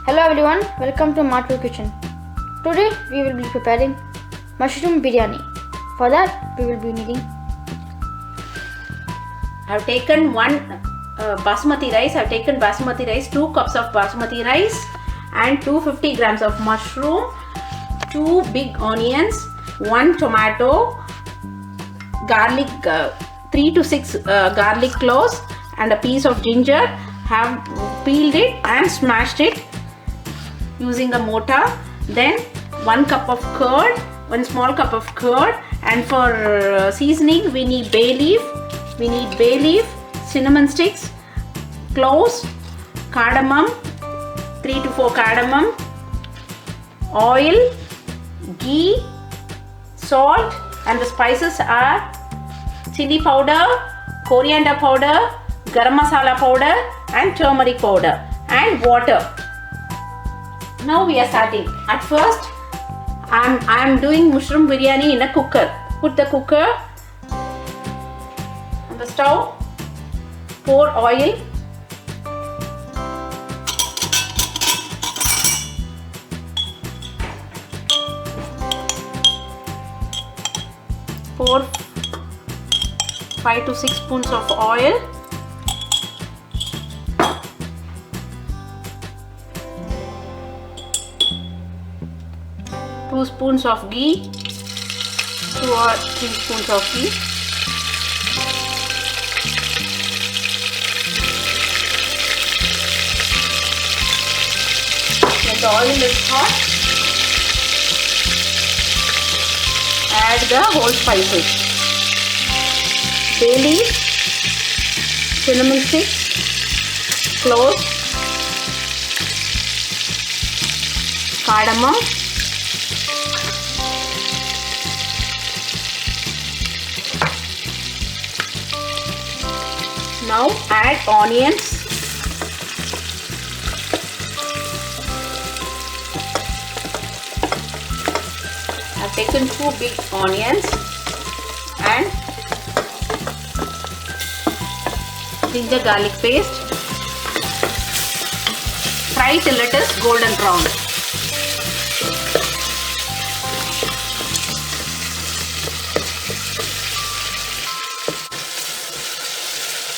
Hello everyone, welcome to Matu Kitchen. Today we will be preparing mushroom biryani. For that we will be needing. I have taken basmati rice. I have taken basmati rice, 2 cups of basmati rice and 250 grams of mushroom, 2 big onions, 1 tomato, garlic, 3 to 6 garlic cloves and a piece of ginger. Have peeled it and smashed it using a mortar. Then 1 cup of curd, 1 small cup of curd, and for seasoning we need bay leaf, cinnamon sticks, cloves, cardamom, 3 to 4 cardamom, oil, ghee, salt, and the spices are chili powder, coriander powder, garam masala powder and turmeric powder and water. Now we are starting. At first I am doing mushroom biryani in a cooker. Put the cooker on the stove, pour oil, pour 5 to 6 spoons of oil, two spoons of ghee, 2 or 3 spoons of ghee, when the oil is hot, add the whole spices, bay leaf, cinnamon sticks, cloves, cardamom, now add onions, I have taken 2 big onions and ginger garlic paste. Fry till it is golden brown.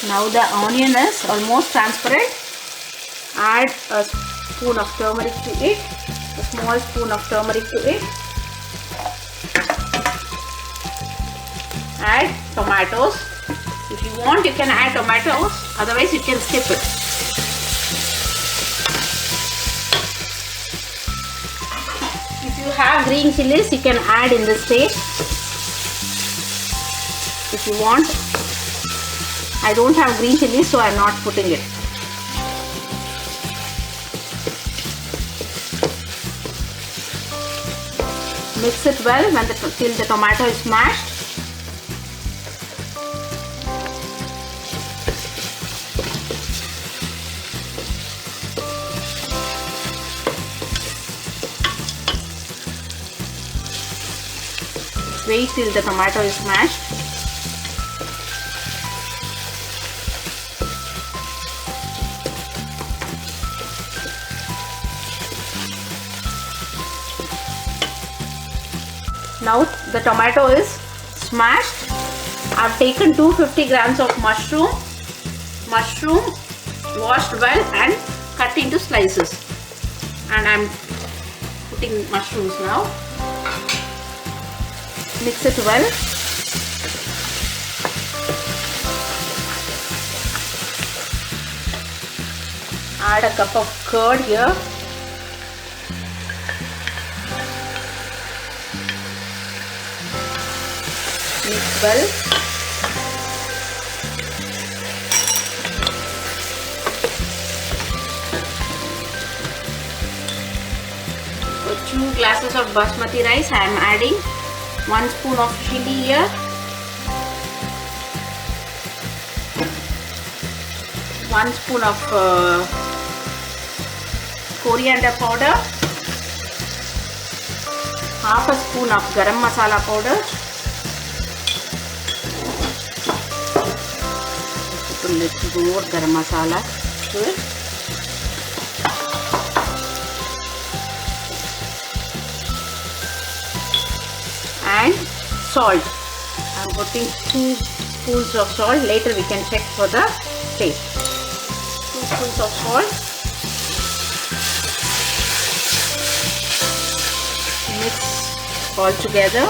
Now the onion is almost transparent. Add a spoon of turmeric to it, a small spoon of turmeric to it. Add tomatoes. If you want, you can add tomatoes, otherwise you can skip it. If you have green chilies, you can add in this stage if you want. I don't have green chilies, so I am not putting it. Mix it well till the tomato is mashed. Wait till the tomato is mashed. Now the tomato is smashed. I have taken 250 grams of mushroom washed well and cut into slices, and I am putting mushrooms now. Mix it well. Add a cup of curd here. Mix well. For 2 glasses of basmati rice, I am adding 1 spoon of chili here, 1 spoon of coriander powder, half a spoon of garam masala powder, a little more garam masala to it, salt. I'm putting 2 spoons of salt. Later we can check for the taste. 2 spoons of salt. Mix all together.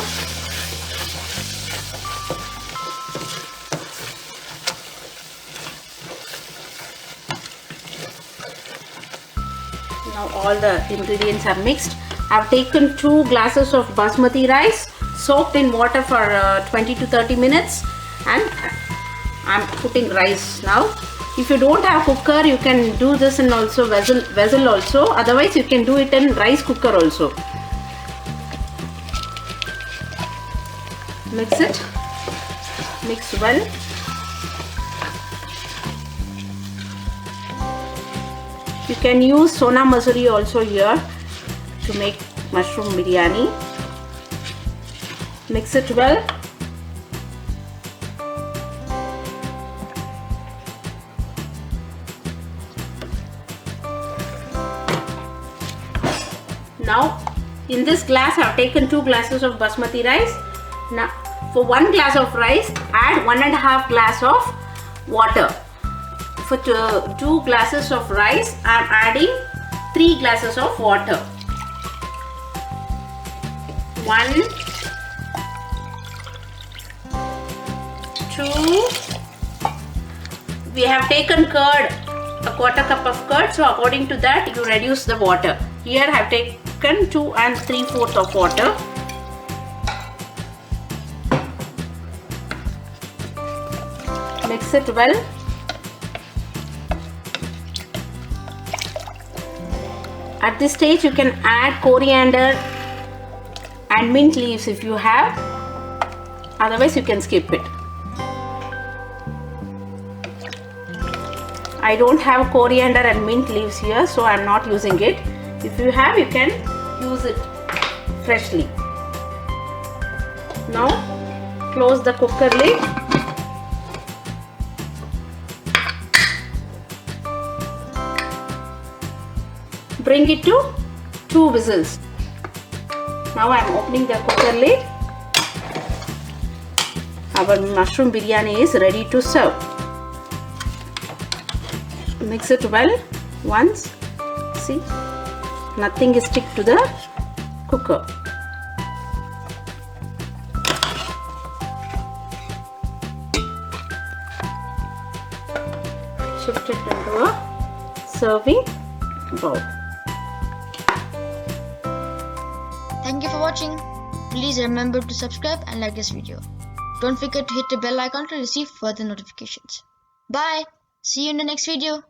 Now all the ingredients are mixed. I've taken 2 glasses of basmati rice, soaked in water for 20 to 30 minutes, and I'm putting rice now. If you don't have cooker, you can do this in also vessel also. Otherwise, you can do it in rice cooker also. Mix it. Mix well. You can use Sona Masuri also here to make mushroom biryani. Mix it well. Now in this glass I have taken 2 glasses of basmati rice. Now for 1 glass of rice add 1.5 glass of water. For 2 glasses of rice I am adding 3 glasses of water. 1, 2. We have taken curd, a 1/4 cup of curd, so according to that you reduce the water. Here I have taken 2 3/4 of water. Mix it well. At this stage you can add coriander and mint leaves if you have, otherwise you can skip it. I don't have coriander and mint leaves here, so I am not using it. If you have, you can use it freshly. Now close the cooker lid. Bring it to 2 whistles. Now I am opening the cooker lid. Our mushroom biryani is ready to serve. Mix it well once. See, nothing is stick to the cooker. Shift it into a serving bowl. Thank you for watching. Please remember to subscribe and like this video. Don't forget to hit the bell icon to receive further notifications. Bye. See you in the next video.